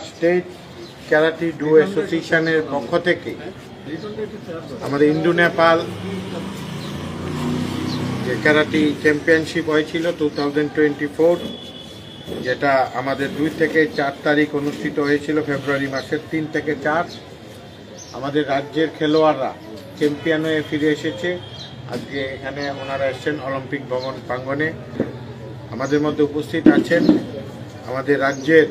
State karate do অ্যাসোসিয়েশনের পক্ষ থেকে আমাদের ইন্দো নেপাল যে ক্যারাটি চ্যাম্পিয়নশিপ হয়েছিল 2024, যেটা আমাদের 2 থেকে 4 তারিখ অনুষ্ঠিত হয়েছিল, ফেব্রুয়ারি মাসের 3 থেকে 4। আমাদের রাজ্যের খেলোয়াড়রা চ্যাম্পিয়ন হয়ে ফিরে এসেছে। আজকে এখানে ওনারা এসেছেন অলিম্পিক ভবন প্রাঙ্গণে। আমাদের মধ্যে উপস্থিত আছেন আমাদের রাজ্যের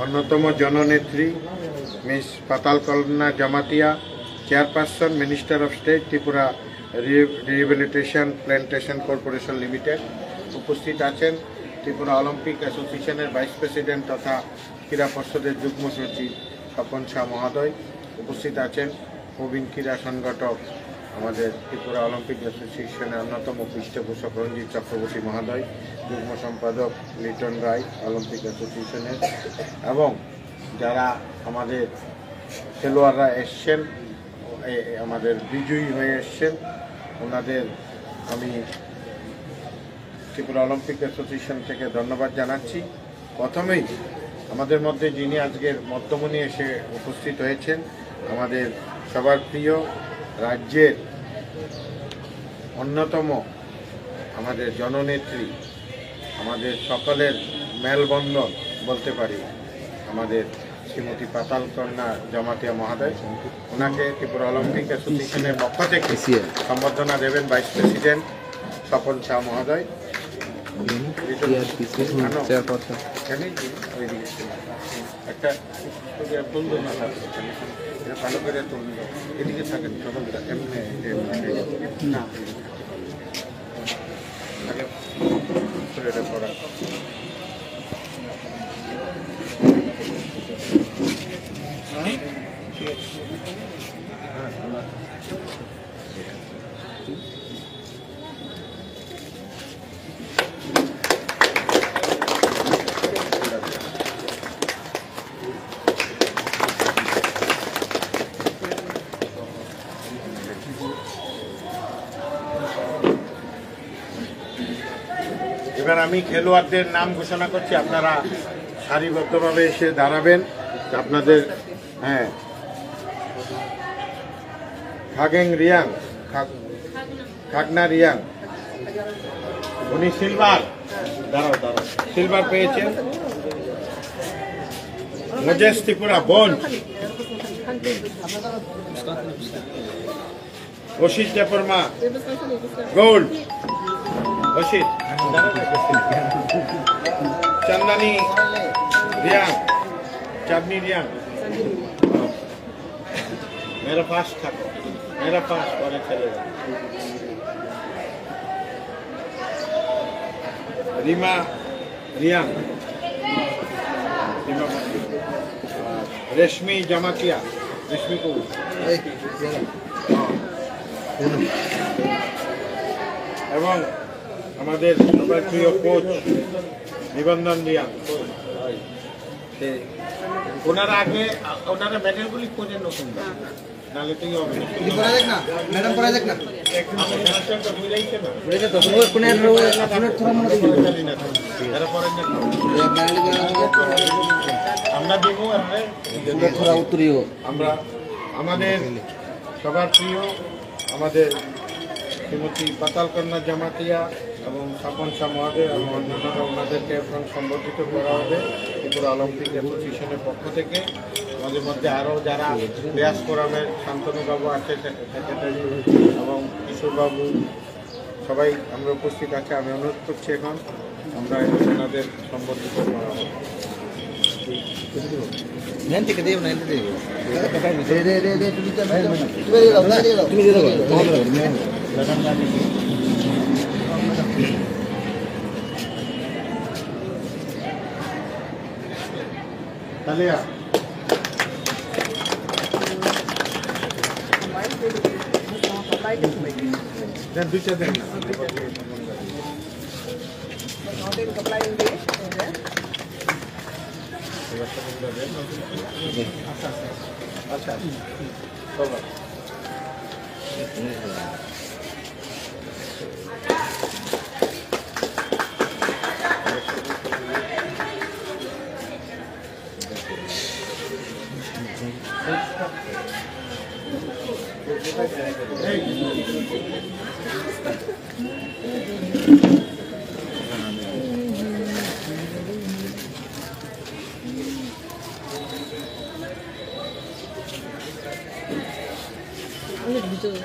অন্যতম জননেত্রী miss Patalkanya Jamatia, chairperson, minister of state, Tripura rehabilitation plantation corporation limited. উপস্থিত আছেন ত্রিপুরা অলিম্পিক অ্যাসোসিয়েশনের ভাইস প্রেসিডেন্ট তথা ক্রীড়া পর্ষদের যুগ্ম সচিব স্বপন শাহ মহোদয়। উপস্থিত আছেন প্রবীণ ক্রীড়া সংগঠক আমাদের ত্রিপুরা অলিম্পিক অ্যাসোসিয়েশনের অন্যতম পৃষ্ঠপোষক রঞ্জিত চক্রবর্তী মহোদয়, যুগ্ম সম্পাদক লিটন রায় অলিম্পিক অ্যাসোসিয়েশনের, এবং যারা আমাদের খেলোয়াড়রা এসছেন, আমাদের বিজয়ী হয়ে এসছেন, ওনাদের আমি ত্রিপুরা অলিম্পিক অ্যাসোসিয়েশন থেকে ধন্যবাদ জানাচ্ছি। প্রথমেই আমাদের মধ্যে যিনি আজকের মধ্যমণি এসে উপস্থিত হয়েছেন, আমাদের সবার প্রিয় রাজ্যের অন্যতম আমাদের জননেত্রী, আমাদের সকলের মেলবন্ধন বলতে পারি, আমাদের শ্রীমতী পাতালকন্যা জামাতিয়া মহোদয়। ওনাকে ত্রিপুরা অলিম্পিক অ্যাসোসিয়েশনের পক্ষ থেকে সম্বর্ধনা দেবেন ভাইস প্রেসিডেন্ট স্বপন শাহ মহোদয়। একটা ভালো করে তুলল, এদিকে থাকেন সকলটা এমনি না আগে পড়া। এবার আমি খেলোয়াড়দের নাম ঘোষণা করছি, আপনারা সারিবদ্ধভাবে এসে দাঁড়াবেন। আপনাদের খাগেং রিয়াং, খাগনা রিয়াং, উনি সিলভার, দাঁড়াও সিলভার পেয়েছেন। Moses Tripura bronze, Asit Debbarma gold, Asit. Chandni Reang, Chandni Reang, मेरा पास था, मेरा पास और चलेगा। रीमा रियां, रेशमी जमातिया, रेशमी को এবং আমাদের সবার প্রিয় কোচ নিবন্ধন রিয়াং। ওনারা আগে ওনারা মেডেলগুলি কোচের নতুন নালে তুই ম্যাডাম করা যাক না আমরা দেখবো আমরা আমাদের সবার প্রিয় আমাদের শ্রীমতী পাতালকন্যা জামাতিয়া এবং স্বপন শাহ মহোদয় এবং অন্যান্যরা ওনাদেরকে এখন সম্বর্ধিত করা হবে ত্রিপুরা অলিম্পিক অ্যাসোসিয়েশনের পক্ষ থেকে। আমাদের মধ্যে আরও যারা ব্যাস ফোরামের শান্তনুবাবু আছে, সেক্রেটারি, এবং কিশোরবাবু, সবাই আমরা উপস্থিত আছে। আমি অনুরোধ করছি এখন আমরা ওনাদের সম্বর্ধিত করা হবে। তালিয়া দেন, দুইটা দেন না আচ্ছা সবাই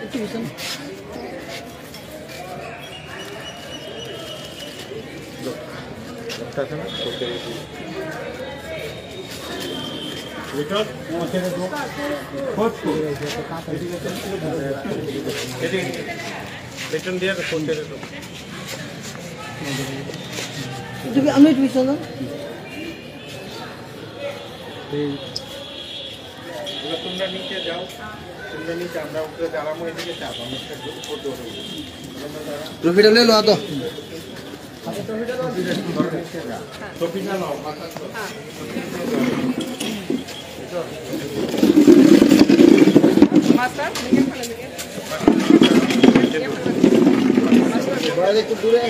একটু বিছান আমি একটু বিছান তোমরা নিচে যাও, তোমরা নিচে, আমরা উপরে দাঁড়াবো, এদিকে চাপ আমরা ট্রফিটা লে লো তো ট্রফিটা নাও একটু দূরে